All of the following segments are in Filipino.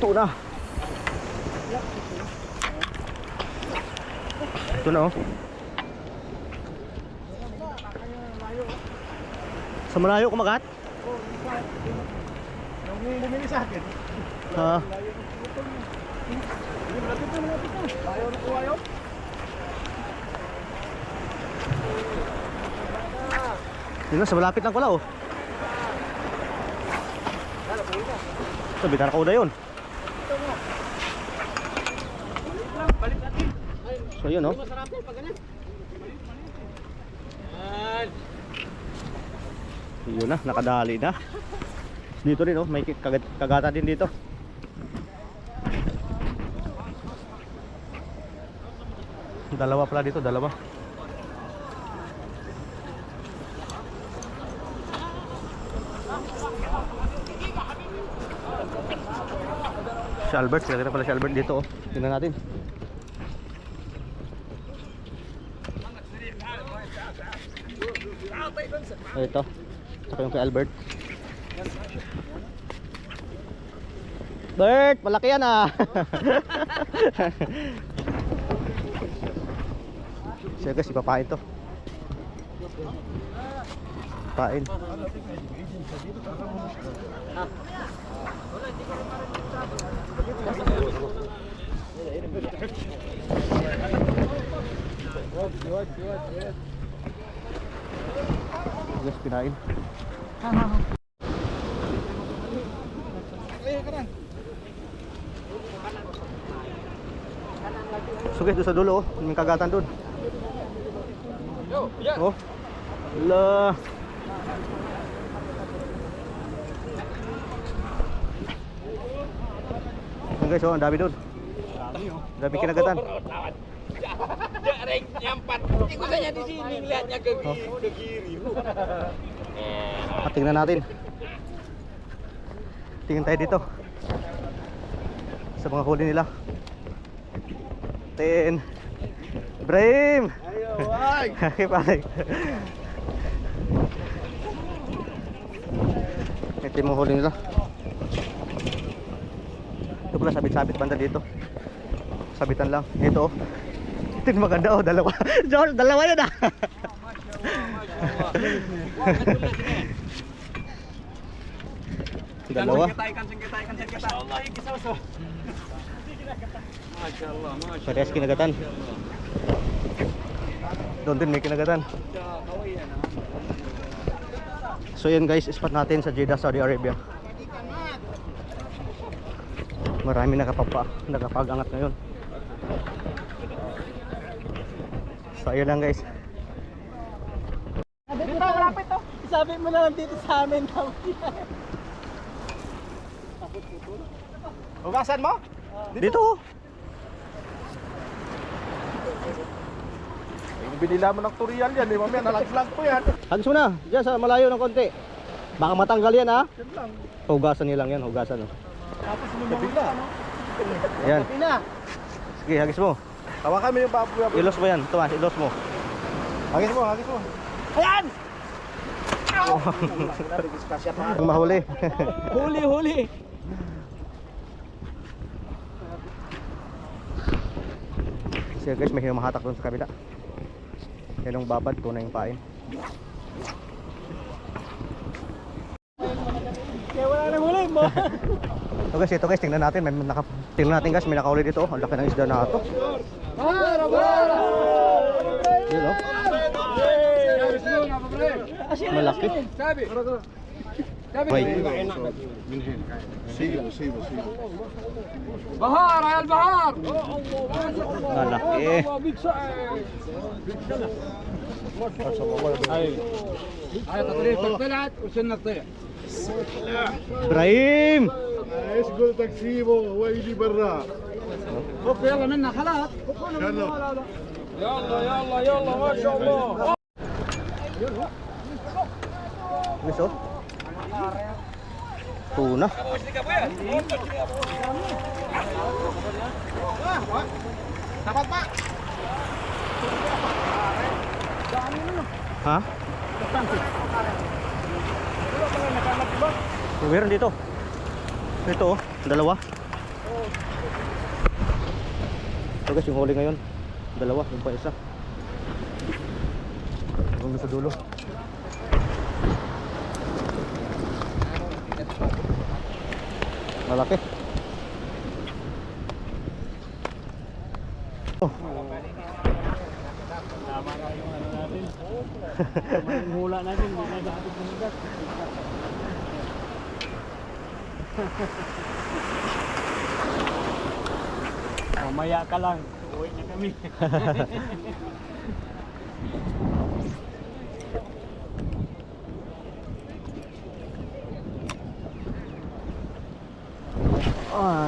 Tuna. Tuna oh. Sa malayo kumagat? Yung bumili sa akin. Ha? Ayaw na kuha yun. Yun na, sa malapit lang pala oh. Sabi na kauda yun. So yun oh. Yun na, nakadali na. Dito rin oh, may kagata din dito. Dalawa pala dito, dalawa. Si Albert, kaya pala si Albert dito oh. Tingnan natin. Ito. Saka yung kay Albert. Bert, malaki yan ah. Siya guys, ipapain to. Pain. Guys, pinain. So guys, doon sa dulo oh, may kagatan doon. Oh. La. Yan guys, oh, ang dami doon. Dami kinagatan. Jareng nyampat. Ikut saja di sini lihatnya ke kiri. Tingnan natin. Tingnan tayo dito. Sa mga huli nila. Tin. Ibrahim. Ayo, ay. Okay, pare. Ito yung mga huli nila. Ito pala sabit-sabit banda dito. Sabitan lang. Ito oh. Ito yung maganda oh, dalawa. Joel, dalawa yan ah. Dalawa. Masyaallah iki sauso. Masyaallah, masyaallah. Parehas kinagatan. Doon din may kinagatan. So yan guys, spot natin sa Jeddah, Saudi Arabia. Marami nakapagangat ngayon. So ayun lang guys. Dito, malapit to. Isabi mo na lang dito sa amin. Hugasan mo? Dito oh. Binila mo ng tutorial yan, eh. Mamaya nalaglag po yan. Hagis mo na, dyan sa malayo ng konti. Baka matanggal yan ha. Yan lang. Hugasan nilang yan, hugasan oh. Tapos lumangon na, no? Yan. Pati na. Sige, hagis mo. Tawa kami yung baboy. Ilos mo yan, Tomas, ilos mo. Hagis mo, hagis mo. Ayan! Ang mahuli. Huli, huli. Sige guys, may hinumahatak doon sa kabila. Yan yung babad, tunay yung pain. Kaya wala na huli mo. Ito guys, tingnan natin. Tingnan natin guys, may nakahuli dito. Ang laki ng isda na ito. Yun oh. Malaki. Wait. Bahar, ayal bahar. Malaki. هاي تطريق طلعت وصلنا نطيع. Ibrahim! ايش قلتك سيبه هو يجي برا. خف يلا منا خلاص. يلا. يلا يلا يلا ما شاء الله. Guys oh. Tuna. Dapat pak. Ha? Meron dito. Ito oh, dalawa. Ito guys, yung huli ngayon. Dalawa, yung pa isa. Hanggang sa dulo. Malaki. Oh. Tama na yung ano natin. Tama yung hula natin. Hindi na dapat bumugat. Mamaya ka lang. Uwi na kami.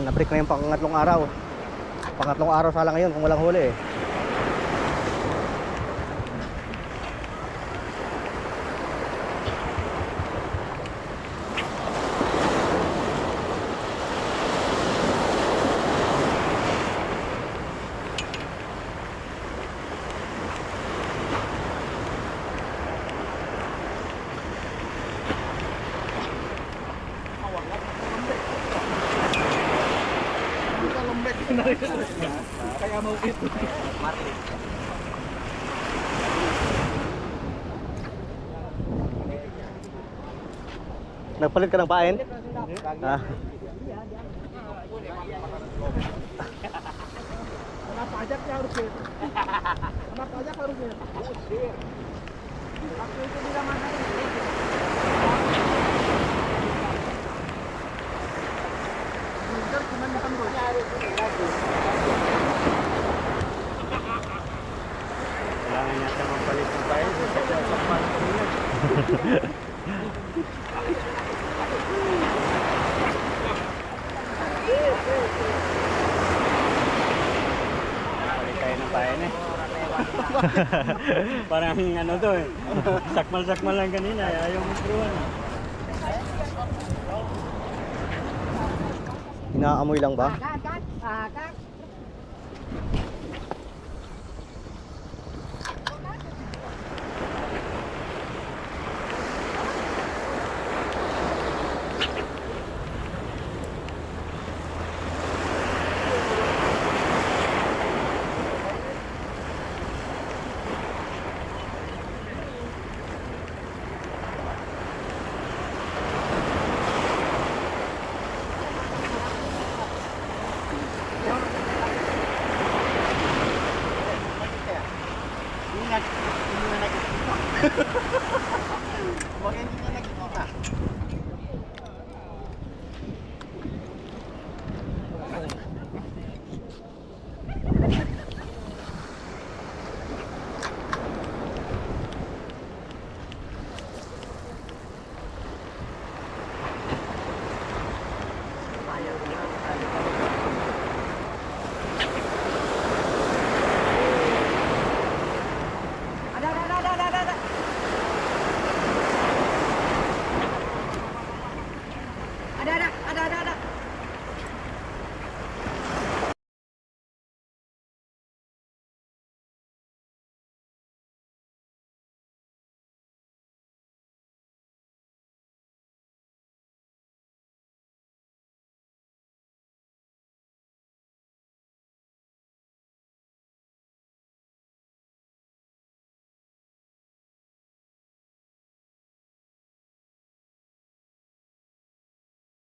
Na-break na yung pangatlong araw. Pangatlong araw sala ngayon kung walang huli eh. Kaya maukit. Nagpalit ka ng pain? Ah. Napajak niya harus ya. Napajak harus ya. Waktu itu bilang mana ini? Bundar cuma makan Kailangan niya siya magpalit ng tayo. Kasi sa palit niya. Palit tayo ng pain eh. Parang ano to eh. Sakmal-sakmal lang kanina. Ayaw mo truan. Inaamoy lang ba? Ada.